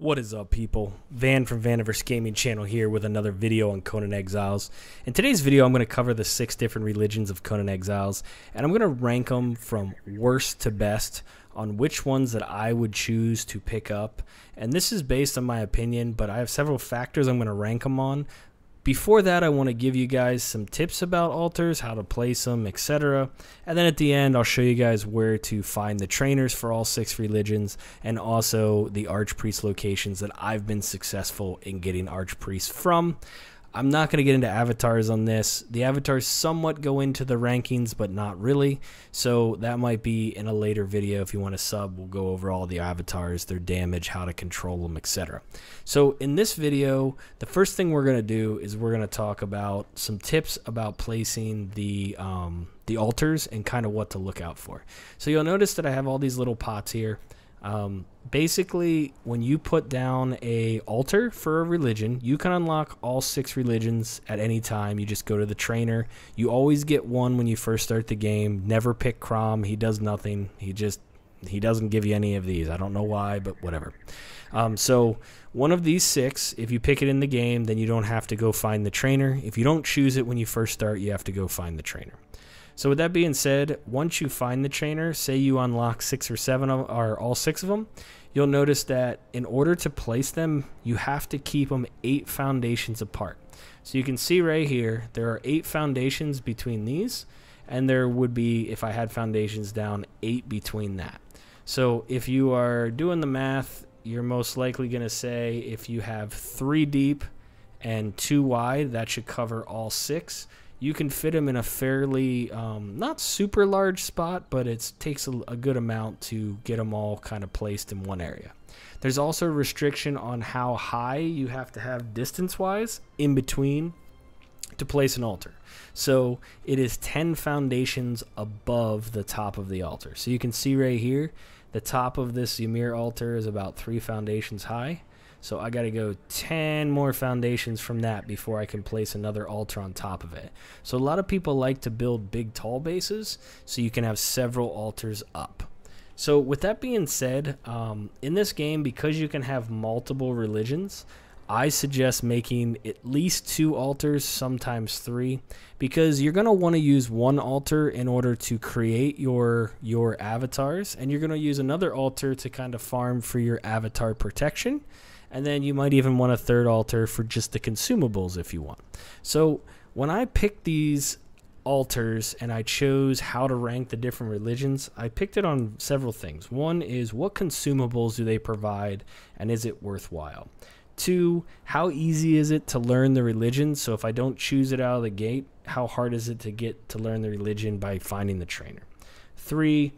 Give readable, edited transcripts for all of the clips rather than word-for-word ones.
What is up, people? Van from Vaniverse Gaming Channel here with another video on Conan Exiles. In today's video, I'm going to cover the 6 different religions of Conan Exiles, and I'm going to rank them from worst to best on which ones that I would choose to pick up. And this is based on my opinion, but I have several factors I'm going to rank them on. Before that, I want to give you guys some tips about altars, how to place them, etc. And then at the end, I'll show you guys where to find the trainers for all 6 religions and also the archpriest locations that I've been successful in getting archpriests from. I'm not going to get into avatars on this. The avatars somewhat go into the rankings, but not really. So that might be in a later video. If you want to sub, we'll go over all the avatars, their damage, how to control them, etc. So in this video, the first thing we're going to do is we're going to talk about some tips about placing the altars and kind of what to look out for. So you'll notice that I have all these little pots here. Basically, when you put down a altar for a religion, you can unlock all 6 religions at any time. You just go to the trainer. You always get one when you first start the game. Never pick Crom. He does nothing. He doesn't give you any of these. I don't know why, but whatever. So one of these 6, if you pick it in the game, then you don't have to go find the trainer. If you don't choose it when you first start, you have to go find the trainer. So with that being said, once you find the trainer, say you unlock 6 or 7 of, or all 6 of them, you'll notice that in order to place them, you have to keep them 8 foundations apart. So you can see right here, there are 8 foundations between these, and there would be, if I had foundations down, 8 between that. So if you are doing the math, you're most likely going to say if you have 3 deep and 2 wide, that should cover all 6. You can fit them in a fairly, not super large spot, but it takes a good amount to get them all kind of placed in one area. There's also a restriction on how high you have to have distance-wise in between to place an altar. So it is 10 foundations above the top of the altar. So you can see right here, the top of this Yamir altar is about 3 foundations high. So I got to go 10 more foundations from that before I can place another altar on top of it. So a lot of people like to build big tall bases so you can have several altars up. So with that being said, in this game, because you can have multiple religions, I suggest making at least 2 altars, sometimes 3, because you're going to want to use one altar in order to create your avatars, and you're going to use another altar to kind of farm for your avatar protection. And then you might even want a 3rd altar for just the consumables if you want. So when I picked these altars and I chose how to rank the different religions, I picked it on several things. One is, what consumables do they provide and is it worthwhile? 2, how easy is it to learn the religion? So if I don't choose it out of the gate, how hard is it to get to learn the religion by finding the trainer? 3,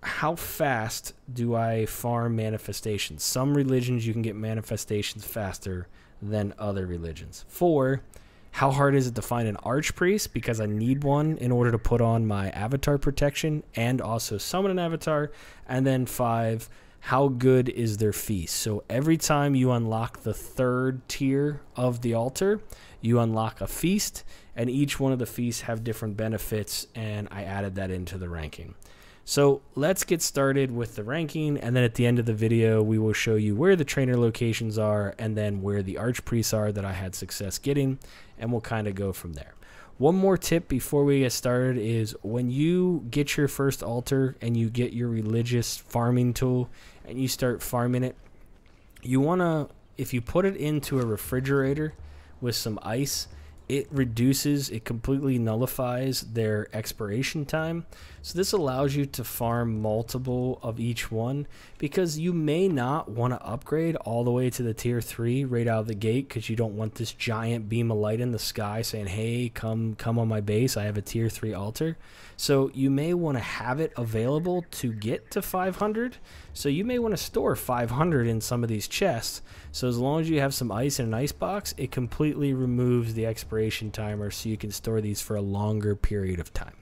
how fast do I farm manifestations? Some religions you can get manifestations faster than other religions. 4, how hard is it to find an archpriest? Because I need one in order to put on my avatar protection and also summon an avatar. And then 5, how good is their feast? So every time you unlock the 3rd tier of the altar, you unlock a feast, and each one of the feasts have different benefits, and I added that into the ranking. So let's get started with the ranking, and then at the end of the video, we will show you where the trainer locations are and then where the archpriests are that I had success getting, and we'll kind of go from there. One more tip before we get started is when you get your first altar and you get your religious farming tool and you start farming it, you want to, if you put it into a refrigerator with some ice, it completely nullifies their expiration time. So this allows you to farm multiple of each one, because you may not want to upgrade all the way to the tier 3 right out of the gate, because you don't want this giant beam of light in the sky saying, hey, come on my base, I have a tier 3 altar. So you may want to have it available to get to 500. So you may want to store 500 in some of these chests. So as long as you have some ice in an ice box, it completely removes the expiration timer, so you can store these for a longer period of time.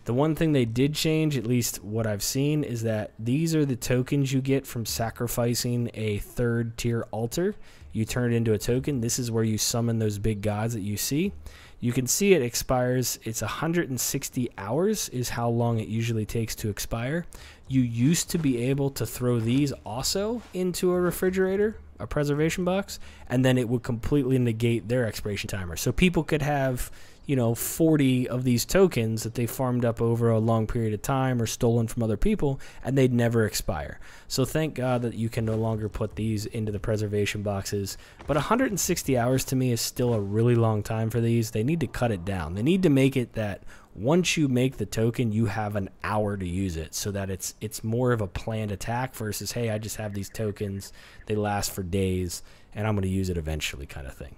The one thing they did change, at least what I've seen, is that these are the tokens you get from sacrificing a 3rd tier altar. You turn it into a token. This is where you summon those big gods that you see. You can see it expires. It's 160 hours is how long it usually takes to expire. You used to be able to throw these also into a refrigerator, a preservation box, and then it would completely negate their expiration timer. So people could have, you know, 40 of these tokens that they farmed up over a long period of time or stolen from other people, and they'd never expire. So thank God that you can no longer put these into the preservation boxes. But 160 hours to me is still a really long time for these. They need to cut it down. They need to make it that once you make the token, you have an hour to use it, so that it's more of a planned attack versus, hey, I just have these tokens, they last for days, and I'm going to use it eventually kind of thing.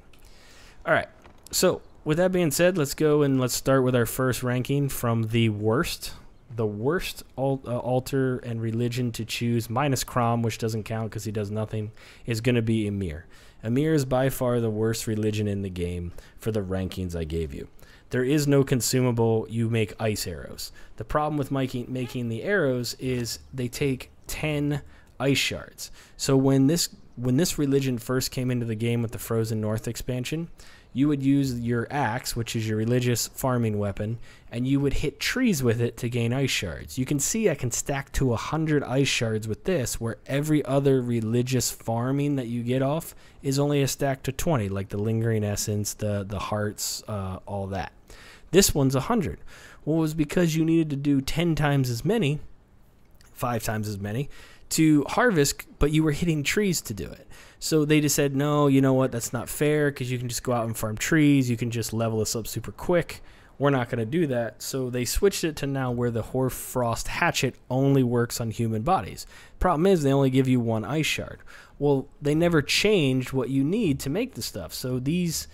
All right, so with that being said, let's go and let's start with our first ranking from the worst. The worst altar and religion to choose, minus Crom, which doesn't count because he does nothing, is going to be Amir. Amir is by far the worst religion in the game for the rankings I gave you. There is no consumable. You make ice arrows. The problem with making the arrows is they take 10 ice shards. So when this religion first came into the game with the Frozen North expansion, you would use your axe, which is your religious farming weapon, and you would hit trees with it to gain ice shards. You can see I can stack to 100 ice shards with this, where every other religious farming that you get off is only a stack to 20, like the lingering essence, the hearts, all that. This one's 100. Well, it was because you needed to do 10 times as many, 5 times as many, to harvest, but you were hitting trees to do it. So they just said, no, you know what, that's not fair, because you can just go out and farm trees, you can just level this up super quick. We're not going to do that. So they switched it to now where the Hoarfrost Hatchet only works on human bodies. Problem is, they only give you 1 ice shard. Well, they never changed what you need to make the stuff. So these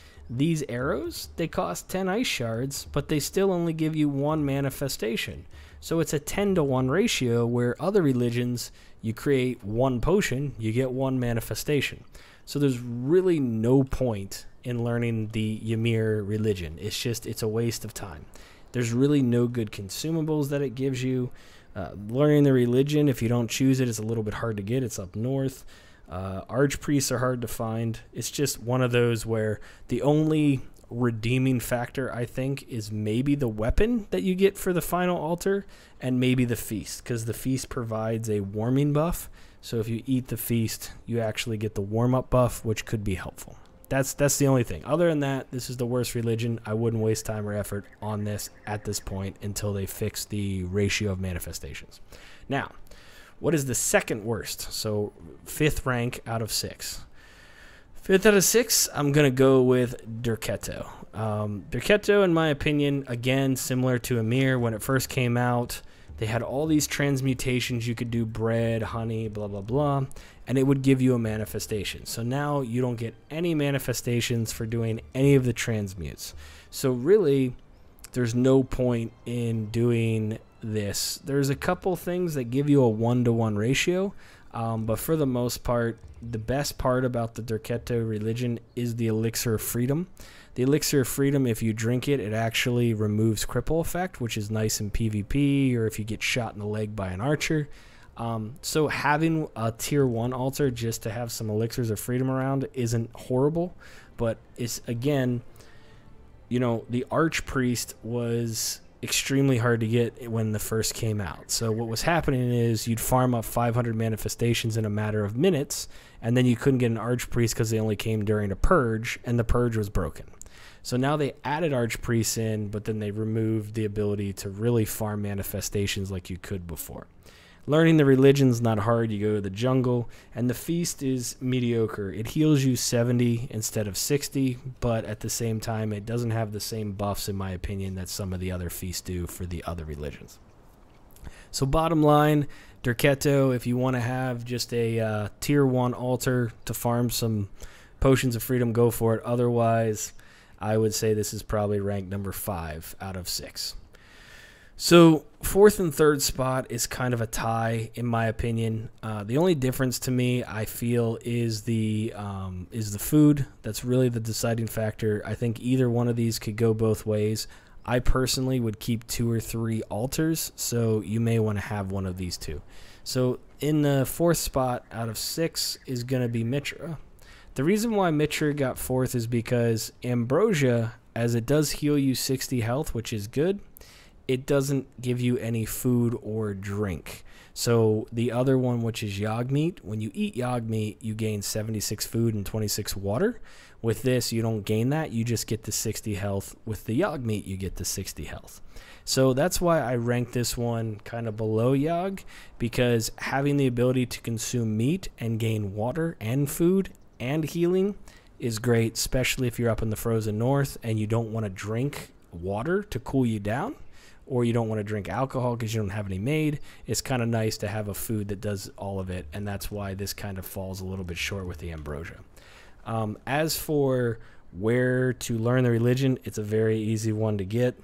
arrows, they cost 10 ice shards, but they still only give you 1 manifestation. So it's a 10-to-1 ratio, where other religions, you create 1 potion, you get 1 manifestation. So there's really no point in learning the Yamir religion. It's a waste of time. There's really no good consumables that it gives you. Learning the religion, if you don't choose it, it's a little bit hard to get. It's up north. Archpriests are hard to find. It's just one of those where the only redeeming factor, I think, is maybe the weapon that you get for the final altar, and maybe the feast, because the feast provides a warming buff. So if you eat the feast, you actually get the warm-up buff, which could be helpful. That's the only thing. Other than that, this is the worst religion. I wouldn't waste time or effort on this at this point until they fix the ratio of manifestations. Now, what is the second worst? So 5th rank out of 6. 5th out of 6, I'm going to go with Derketo. Derketo, in my opinion, again, similar to Amir, when it first came out, they had all these transmutations. You could do bread, honey, blah, blah, blah, and it would give you a manifestation. So now you don't get any manifestations for doing any of the transmutes. So really, there's no point in doing this. There's a couple things that give you a 1-to-1 ratio, but for the most part, the best part about the Derketo religion is the Elixir of Freedom. The Elixir of Freedom, if you drink it, it actually removes cripple effect, which is nice in PvP, or if you get shot in the leg by an archer. So having a tier 1 altar just to have some Elixirs of Freedom around isn't horrible, but it's, again, you know, the Archpriest was extremely hard to get when the first came out. So what was happening is you'd farm up 500 manifestations in a matter of minutes, and then you couldn't get an Archpriest because they only came during a purge, and the purge was broken. So now they added Archpriests in, but then they removed the ability to really farm manifestations like you could before. Learning the religion's not hard. You go to the jungle, and the feast is mediocre. It heals you 70 instead of 60, but at the same time, it doesn't have the same buffs, in my opinion, that some of the other feasts do for the other religions. So bottom line, Derketo, if you want to have just a tier 1 altar to farm some potions of freedom, go for it. Otherwise, I would say this is probably ranked number 5 out of 6. So 4th and 3rd spot is kind of a tie, in my opinion. The only difference to me, I feel, is the food. That's really the deciding factor. I think either one of these could go both ways. I personally would keep 2 or 3 altars, so you may want to have one of these 2. So in the 4th spot out of 6 is going to be Mitra. The reason why Mitra got 4th is because Ambrosia, as it does heal you 60 health, which is good, it doesn't give you any food or drink. So the other one, which is Yog meat, when you eat Yog meat, you gain 76 food and 26 water. With this, you don't gain that. You just get the 60 health. With the Yog meat, you get the 60 health. So that's why I rank this one kind of below Yog, because having the ability to consume meat and gain water and food and healing is great, especially if you're up in the frozen north and you don't want to drink water to cool you down, or you don't want to drink alcohol because you don't have any made. It's kind of nice to have a food that does all of it, and that's why this kind of falls a little bit short with the Ambrosia. As for where to learn the religion, it's a very easy one to get.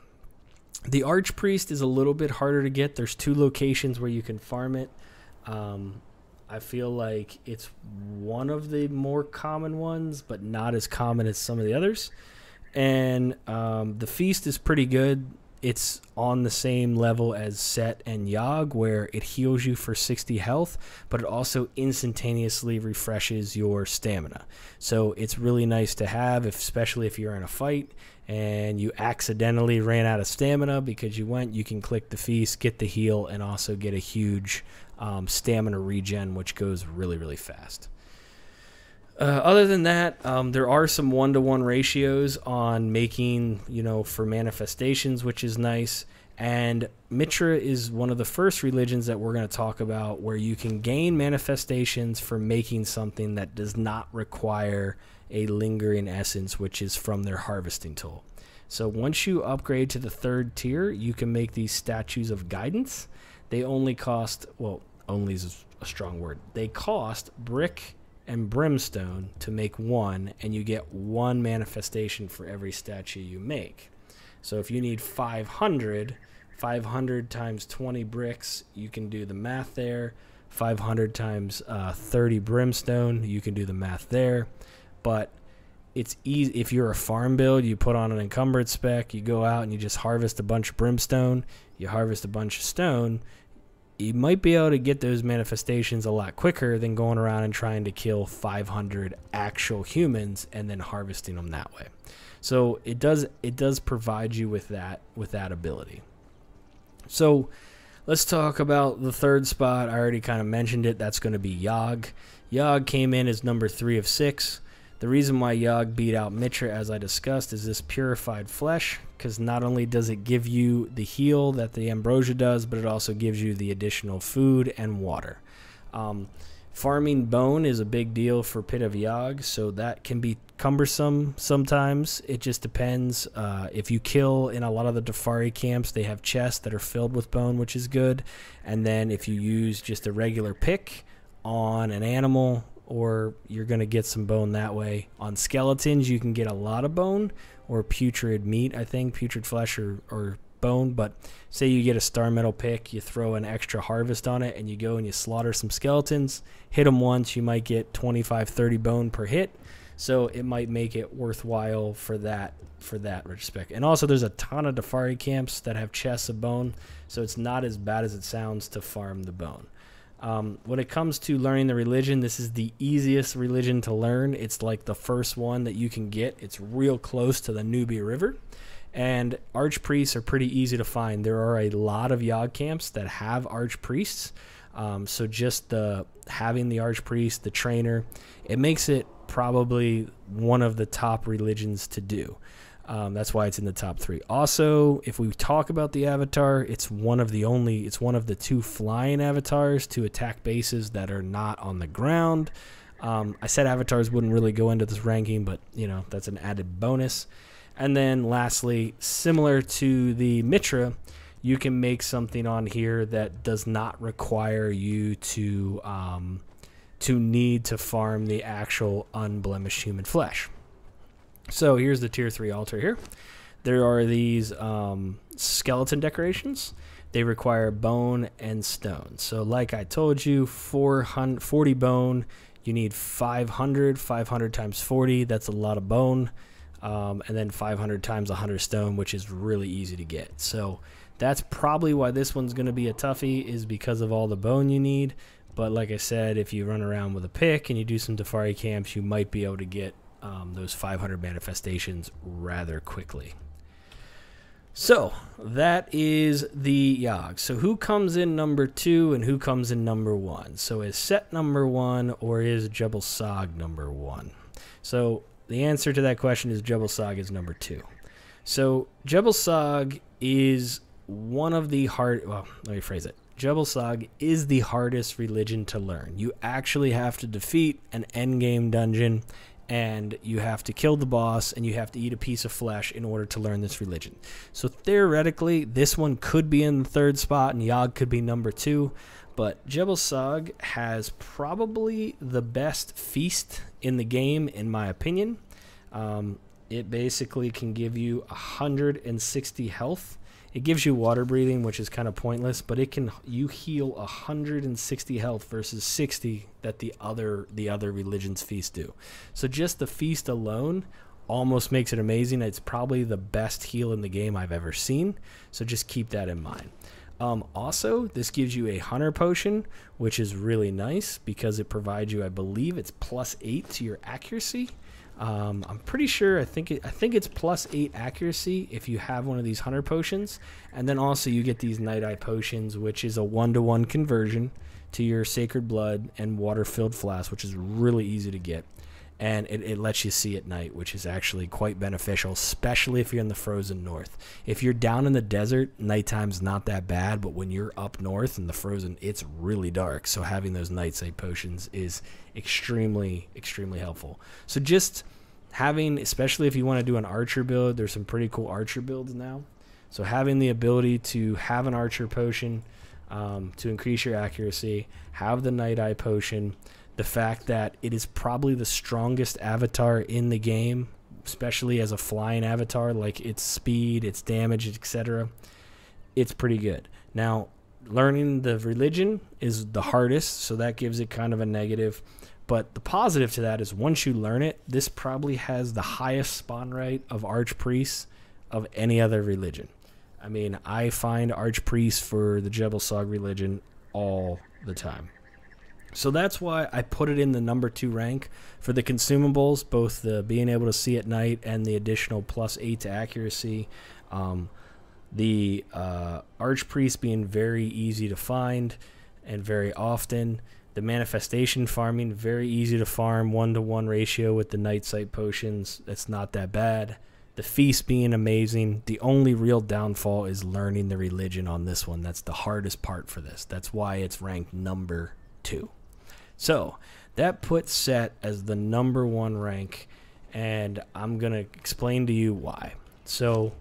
The Archpriest is a little bit harder to get. There's 2 locations where you can farm it. I feel like it's one of the more common ones, but not as common as some of the others. And the Feast is pretty good. It's on the same level as Set and Yog, where it heals you for 60 health, but it also instantaneously refreshes your stamina. So it's really nice to have, especially if you're in a fight and you accidentally ran out of stamina because you can click the Feast, get the heal, and also get a huge stamina regen, which goes really, really fast. Other than that, there are some 1-to-1 ratios on making, for manifestations, which is nice. And Mitra is one of the first religions that we're going to talk about where you can gain manifestations for making something that does not require a lingering essence, which is from their harvesting tool. So once you upgrade to the 3rd tier, you can make these statues of guidance. They only cost, well, only is a strong word. They cost brick and brimstone to make one, and you get 1 manifestation for every statue you make. So if you need 500 times 20 bricks, you can do the math there. 500 times 30 brimstone, you can do the math there. But it's easy. If you're a farm build, you put on an encumbered spec, you go out and you just harvest a bunch of brimstone, you harvest a bunch of stone, you might be able to get those manifestations a lot quicker than going around and trying to kill 500 actual humans and then harvesting them that way. So it does provide you with that ability. So let's talk about the 3rd spot. I already kind of mentioned it. That's going to be Yog. Yog came in as number 3 of 6. The reason why Yog beat out Mitra, as I discussed, is this purified flesh, because not only does it give you the heal that the Ambrosia does, but it also gives you the additional food and water. Farming bone is a big deal for Pit of Yog, so that can be cumbersome sometimes. It just depends. If you kill in a lot of the Dafari camps, they have chests that are filled with bone, which is good. And then if you use just a regular pick on an animal, or you're going to get some bone that way. On skeletons, you can get a lot of bone, or putrid meat, I think, putrid flesh or bone. But say you get a star metal pick, you throw an extra harvest on it, and you go and you slaughter some skeletons, hit them once, you might get 25-30 bone per hit. So it might make it worthwhile for that respect. And also there's a ton of Dafari camps that have chests of bone, so it's not as bad as it sounds to farm the bone. When it comes to learning the religion, this is the easiest religion to learn. It's like the first one that you can get. It's real close to the Nubia River. And archpriests are pretty easy to find. There are a lot of Yog camps that have archpriests. So just having the archpriest, the trainer, it makes it probably one of the top religions to do. That's why it's in the top 3. Also, if we talk about the avatar, it's one of the 2 flying avatars to attack bases that are not on the ground. I said avatars wouldn't really go into this ranking, but that's an added bonus. And then lastly, similar to the Mitra, you can make something on here that does not require you to need to farm the actual unblemished human flesh. So here's the tier 3 altar here. There are these skeleton decorations. They require bone and stone. So like I told you, 40 bone, you need 500 times 40. That's a lot of bone. and then 500 times 100 stone, which is really easy to get. So that's probably why this one's going to be a toughie, is because of all the bone you need. But like I said, if you run around with a pick and you do some Dafari camps, you might be able to get those 500 manifestations rather quickly. So that is the Yogg. So who comes in number 2 and who comes in number 1? So is Set number 1 or is Jebel Sog number 1? So the answer to that question is Jebel Sog is number 2. So Jebel Sog is one of the hard, well, let me phrase it. Jebel Sog is the hardest religion to learn. You actually have to defeat an endgame dungeon, and you have to kill the boss, and you have to eat a piece of flesh in order to learn this religion. So theoretically, this one could be in the 3rd spot, and Yogg could be number 2. But Jebel Sog has probably the best feast in the game, in my opinion. It basically can give you 160 health. It gives you water breathing, which is kind of pointless, but you heal 160 health versus 60 that the other religions feast do. So just the feast alone almost makes it amazing. It's probably the best heal in the game I've ever seen. So just keep that in mind. Also, this gives you a hunter potion, which is really nice because it provides you, I believe it's +8 to your accuracy. I'm pretty sure, I think it's +8 accuracy if you have one of these hunter potions. And then also you get these Night Eye potions, which is a 1-to-1 conversion to your Sacred Blood and water-filled flask, which is really easy to get. And it lets you see at night, which is actually quite beneficial, especially if you're in the frozen north. If you're down in the desert, nighttime's not that bad, but when you're up north in the frozen, it's really dark. So having those night sight potions is extremely, extremely helpful. So just having, especially if you want to do an archer build, there's some pretty cool archer builds now. So having the ability to have an archer potion to increase your accuracy, have the Night Eye potion, the fact that it is probably the strongest avatar in the game, especially as a flying avatar, like its speed, its damage, etc. It's pretty good. Now, learning the religion is the hardest, so that gives it kind of a negative. But the positive to that is once you learn it, this probably has the highest spawn rate of archpriests of any other religion. I mean, I find archpriests for the Jebel Sog religion all the time. So that's why I put it in the number 2 rank for the consumables, both the being able to see at night and the additional +8 to accuracy. The archpriest being very easy to find and very often. The manifestation farming, very easy to farm, 1-to-1 ratio with the night sight potions. That's not that bad. The feast being amazing. The only real downfall is learning the religion on this one. That's the hardest part for this. That's why it's ranked number 2. So that puts Set as the number 1 rank, and I'm going to explain to you why. So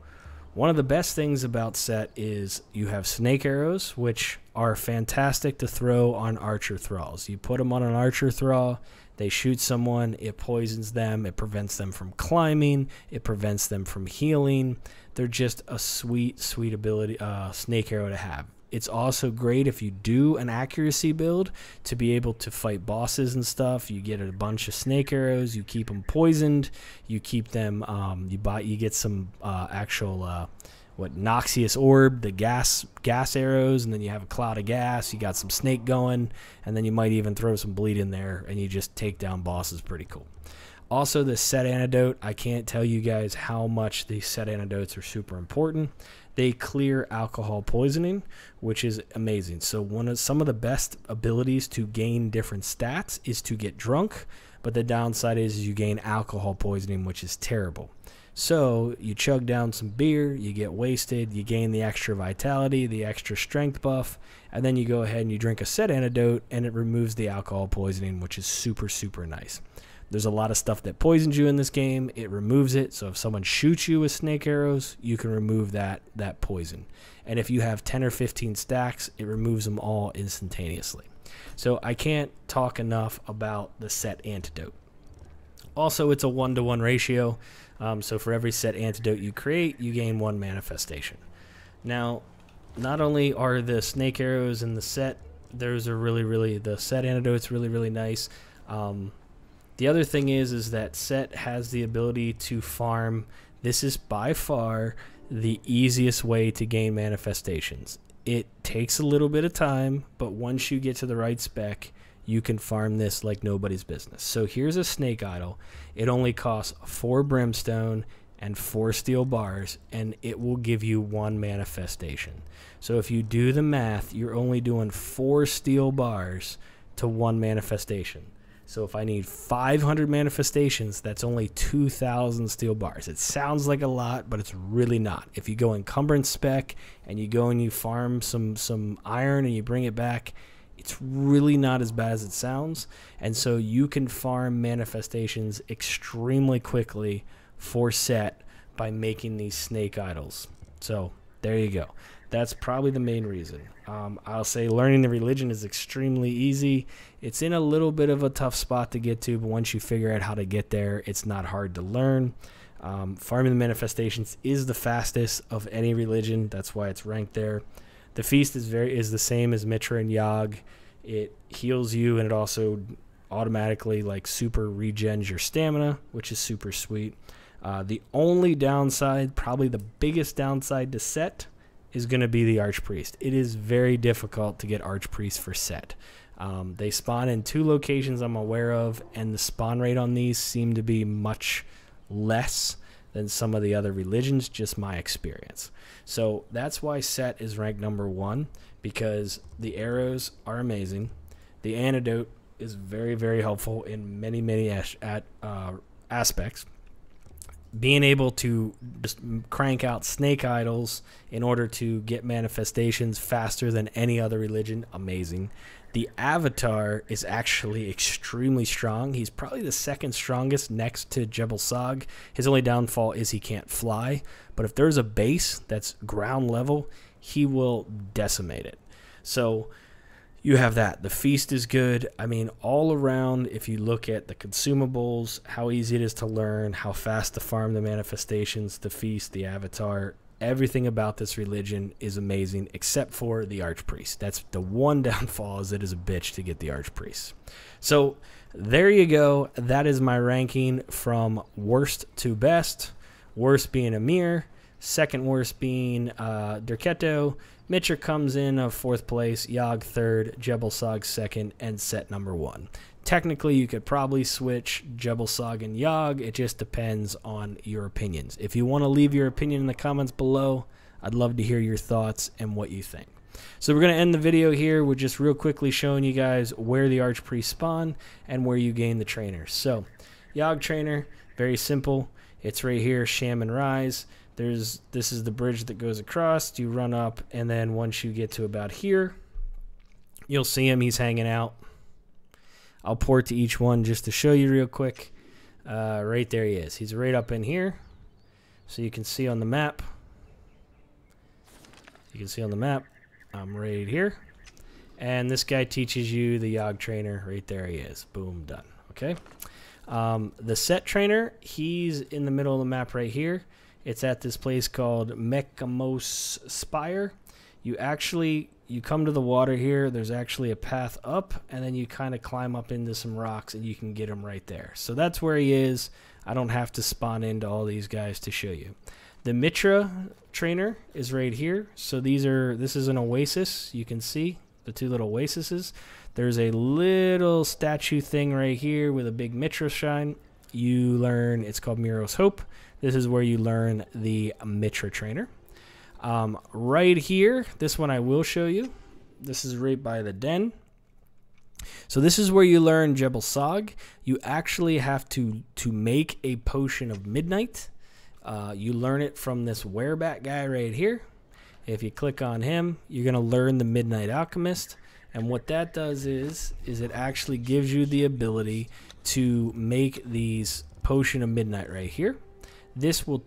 one of the best things about Set is you have snake arrows, which are fantastic to throw on archer thralls. You put them on an archer thrall, they shoot someone, it poisons them, it prevents them from climbing, it prevents them from healing. They're just a sweet, sweet ability, snake arrow to have. It's also great if you do an accuracy build to be able to fight bosses and stuff. You get a bunch of snake arrows, you keep them poisoned, you keep them, you get some actual Noxious Orb, the gas arrows, and then you have a cloud of gas, you got some snake going, and then you might even throw some bleed in there, and you just take down bosses. Pretty cool. Also, the Set antidote, I can't tell you guys how much these Set antidotes are super important. They clear alcohol poisoning, which is amazing. So some of the best abilities to gain different stats is to get drunk, but the downside is you gain alcohol poisoning, which is terrible. So you chug down some beer, you get wasted, you gain the extra vitality, the extra strength buff, and then you go ahead and you drink a Set antidote, and it removes the alcohol poisoning, which is super, super nice. There's a lot of stuff that poisons you in this game. It removes it. So if someone shoots you with snake arrows, you can remove that poison. And if you have 10 or 15 stacks, it removes them all instantaneously. So I can't talk enough about the Set antidote. Also, it's a 1-to-1 ratio. So for every Set antidote you create, you gain 1 manifestation. Now, not only are the snake arrows and the Set, the Set antidote's really, really nice. The other thing is that Set has the ability to farm. This is by far the easiest way to gain manifestations. It takes a little bit of time, but once you get to the right spec, you can farm this like nobody's business. So here's a snake idol. It only costs 4 brimstone and 4 steel bars, and it will give you 1 manifestation. So if you do the math, you're only doing 4 steel bars to 1 manifestation. So if I need 500 manifestations, that's only 2,000 steel bars. It sounds like a lot, but it's really not. If you go encumbrance spec and you go and you farm some iron and you bring it back, it's really not as bad as it sounds. And so you can farm manifestations extremely quickly for Set by making these snake idols. So there you go. That's probably the main reason. I'll say learning the religion is extremely easy. It's in a little bit of a tough spot to get to, but once you figure out how to get there, it's not hard to learn. Farming the manifestations is the fastest of any religion. That's why it's ranked there. The feast is the same as Mitra and Yogge. It heals you, and it also automatically like super regens your stamina, which is super sweet. The only downside, probably the biggest downside to Set, is going to be the Archpriest. It is very difficult to get Archpriest for Set. They spawn in 2 locations I'm aware of, and the spawn rate on these seem to be much less than some of the other religions, just my experience. So that's why Set is ranked number 1, because the arrows are amazing. The antidote is very, very helpful in many, many aspects. Being able to just crank out snake idols in order to get manifestations faster than any other religion, amazing. The avatar is actually extremely strong. He's probably the 2nd strongest next to Jebel Sag. His only downfall is he can't fly, but if there's a base that's ground level, he will decimate it. So you have that. The feast is good. I mean, all around, if you look at the consumables, how easy it is to learn, how fast to farm the manifestations, the feast, the avatar, everything about this religion is amazing, except for the Archpriest. That's the one downfall, is it is a bitch to get the Archpriest. So there you go. That is my ranking from worst to best. Worst being Amir, second worst being Derketo. Mitra comes in 4th place, Yogge 3rd, Jebel Sag 2nd, and Set number 1. Technically, you could probably switch Jebel Sag and Yogge. It just depends on your opinions. If you want to leave your opinion in the comments below, I'd love to hear your thoughts and what you think. So we're going to end the video here with just real quickly showing you guys where the Archpriest spawn and where you gain the trainers. So Yog Trainer, very simple. It's right here, Sham and Rise. This is the bridge that goes across. You run up, and then once you get to about here, you'll see him. He's hanging out. I'll port to each one just to show you real quick. Right there he is. He's right up in here. So you can see on the map. You can see on the map, I'm right here. And this guy teaches you the Yog Trainer. Right there he is. Boom, done. Okay. The Set Trainer, he's in the middle of the map right here. It's at this place called Mekamos Spire. You come to the water here. There's actually a path up, and then you kind of climb up into some rocks, and you can get him right there. So that's where he is. I don't have to spawn into all these guys to show you. The Mitra Trainer is right here. So this is an oasis. You can see the 2 little oases. There's a little statue thing right here with a big Mitra shrine. You learn, it's called Miro's Hope. This is where you learn the Mitra Trainer. Right here, this one I will show you. This is right by the den. So this is where you learn Jebel Sag. You actually have to make a potion of midnight. You learn it from this wereback guy right here. If you click on him, you're going to learn the Midnight Alchemist. And what that does is it actually gives you the ability to make these potion of midnight right here. This will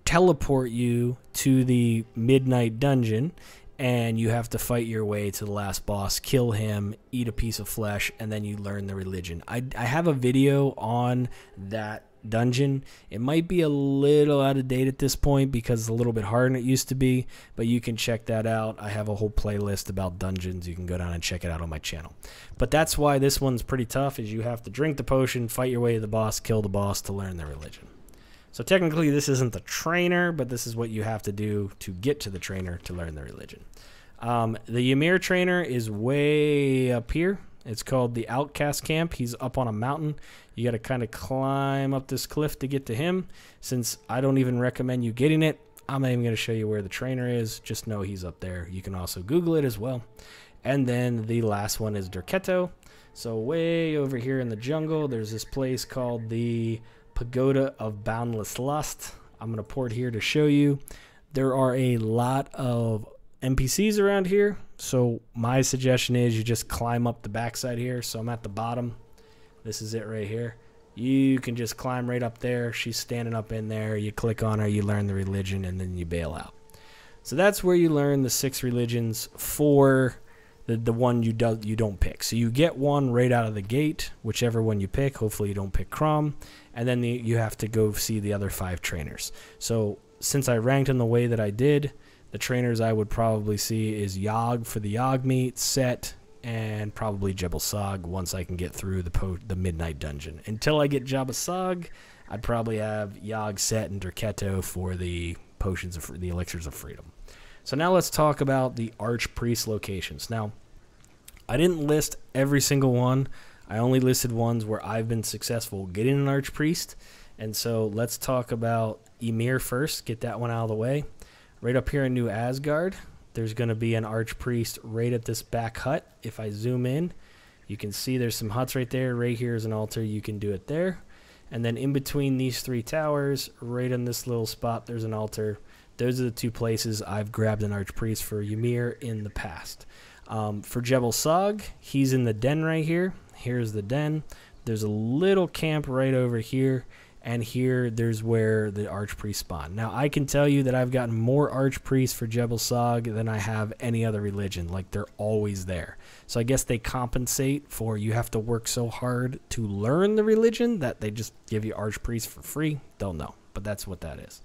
teleport you to the midnight dungeon, and you have to fight your way to the last boss, kill him, eat a piece of flesh, and then you learn the religion. I have a video on that dungeon. It might be a little out of date at this point because it's a little bit harder than it used to be, but you can check that out. I have a whole playlist about dungeons. You can go down and check it out on my channel. But that's why this one's pretty tough, is you have to drink the potion, fight your way to the boss, kill the boss to learn the religion. So technically this isn't the trainer, but this is what you have to do to get to the trainer to learn the religion. The Yamir Trainer is way up here. It's called the Outcast Camp. He's up on a mountain. You got to kind of climb up this cliff to get to him. Since I don't even recommend you getting it, I'm not even going to show you where the trainer is. Just know he's up there. You can also Google it as well. And then the last one is Durketo. So way over here in the jungle, there's this place called the Pagoda of Boundless Lust. I'm going to port here to show you. There are a lot of NPCs around here, so my suggestion is you just climb up the backside here. So I'm at the bottom. This is it right here. You can just climb right up there. She's standing up in there. You click on her, you learn the religion, and then you bail out. So that's where you learn the 6 religions for the one you don't pick. So you get one right out of the gate, whichever one you pick. Hopefully you don't pick Crom, and then you have to go see the other 5 trainers. So since I ranked in the way that I did, the trainers I would probably see is Yogge for the Yogg meat, Set, and probably Jebel Sog once I can get through the Midnight Dungeon. Until I get Jebel Sog, I'd probably have Yogge, Set, and Durketo for the potions of the elixirs of freedom. So now let's talk about the Archpriest locations. Now, I didn't list every single one. I only listed ones where I've been successful getting an Archpriest. And so let's talk about Amir first, get that one out of the way. Right up here in New Asgard, there's going to be an Archpriest right at this back hut. If I zoom in, you can see there's some huts right there. Right here is an altar. You can do it there. And then in between these 3 towers, right on this little spot, there's an altar. Those are the 2 places I've grabbed an Archpriest for Ymir in the past. For Jebel Sog, he's in the den right here. Here's the den. There's a little camp right over here. And here, there's where the Archpriest spawn. Now, I can tell you that I've gotten more Archpriests for Jebel Sog than I have any other religion. Like, they're always there. So I guess they compensate for you have to work so hard to learn the religion that they just give you Archpriests for free. Don't know, but that's what that is.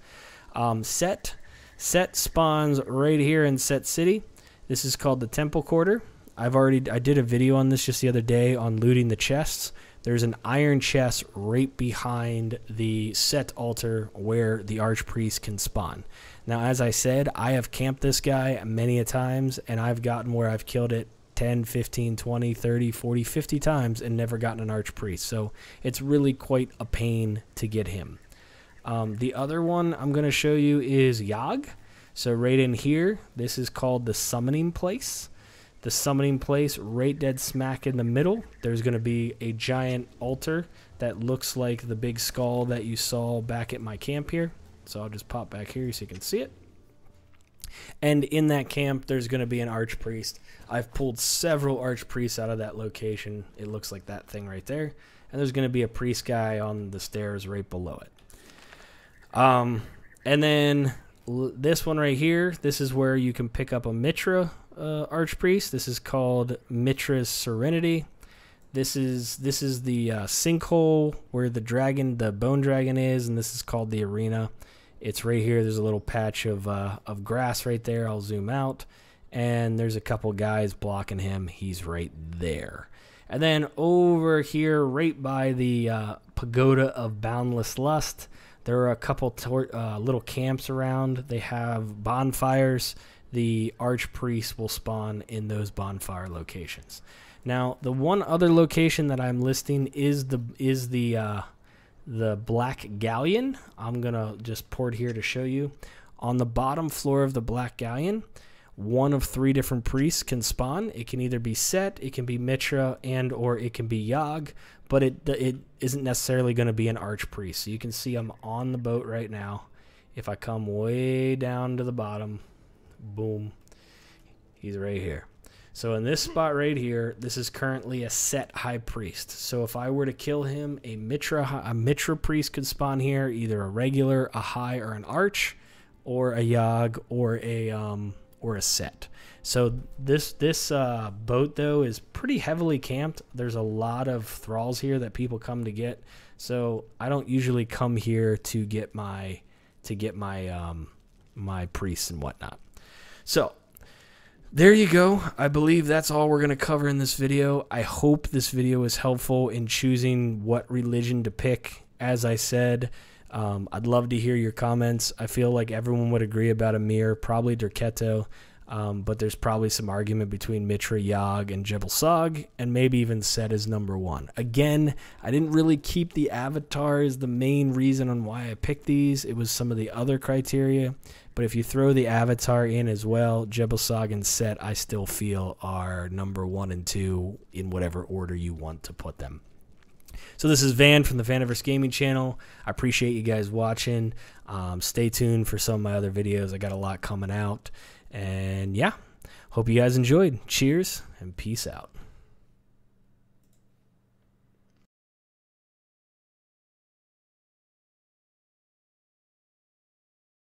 Set spawns right here in Set City. This is called the Temple Quarter. I did a video on this just the other day on looting the chests. There's an iron chest right behind the Set altar where the Archpriest can spawn. Now, as I said, I have camped this guy many a times, and I've gotten where I've killed it 10, 15, 20, 30, 40, 50 times and never gotten an Archpriest. So it's really quite a pain to get him. The other one I'm going to show you is Yogge. So right in here, this is called the Summoning Place. The summoning place right dead smack in the middle, there's going to be a giant altar that looks like the big skull that you saw back at my camp here. So I'll just pop back here so you can see it. And in that camp, there's going to be an Archpriest. I've pulled several Archpriests out of that location. It looks like that thing right there. And there's going to be a priest guy on the stairs right below it. And then this one right here, this is where you can pick up a Mitra Archpriest. This is called Mitra Serenity. This is the sinkhole where the bone dragon is, and this is called the arena. It's right here. There's a little patch of grass right there. I'll zoom out, and there's a couple guys blocking him. He's right there. And then over here, right by the Pagoda of Boundless Lust, there are a couple little camps around. They have bonfires. The Archpriest will spawn in those bonfire locations. Now, the one other location that I'm listing is the Black Galleon. I'm gonna just port here to show you. On the bottom floor of the Black Galleon, one of 3 different priests can spawn. It can either be Set, it can be Mitra, and or it can be Yogge, but it isn't necessarily going to be an Archpriest. So you can see I'm on the boat right now. If I come way down to the bottom, boom, he's right here. So in this spot right here, this is currently a Set High Priest. So if I were to kill him, a Mitra Priest could spawn here, either a regular, a high, or an arch, or a Yogge, or a Set. So this boat though is pretty heavily camped. There's a lot of thralls here that people come to get. So I don't usually come here to get my my priests and whatnot. So there you go. I believe that's all we're going to cover in this video. I hope this video is helpful in choosing what religion to pick. As I said, I'd love to hear your comments. I feel like everyone would agree about Amir, probably Derketo, but there's probably some argument between Mitra, Yogge, and Jebel Sog, and maybe even Set as #1. Again, I didn't really keep the avatar as the main reason on why I picked these. It was some of the other criteria. But if you throw the avatar in as well, Jebel Sog and Set, I still feel are #1 and 2 in whatever order you want to put them. So this is Van from the Vaniverse Gaming Channel. I appreciate you guys watching. Stay tuned for some of my other videos. I got a lot coming out. And yeah, hope you guys enjoyed. Cheers and peace out.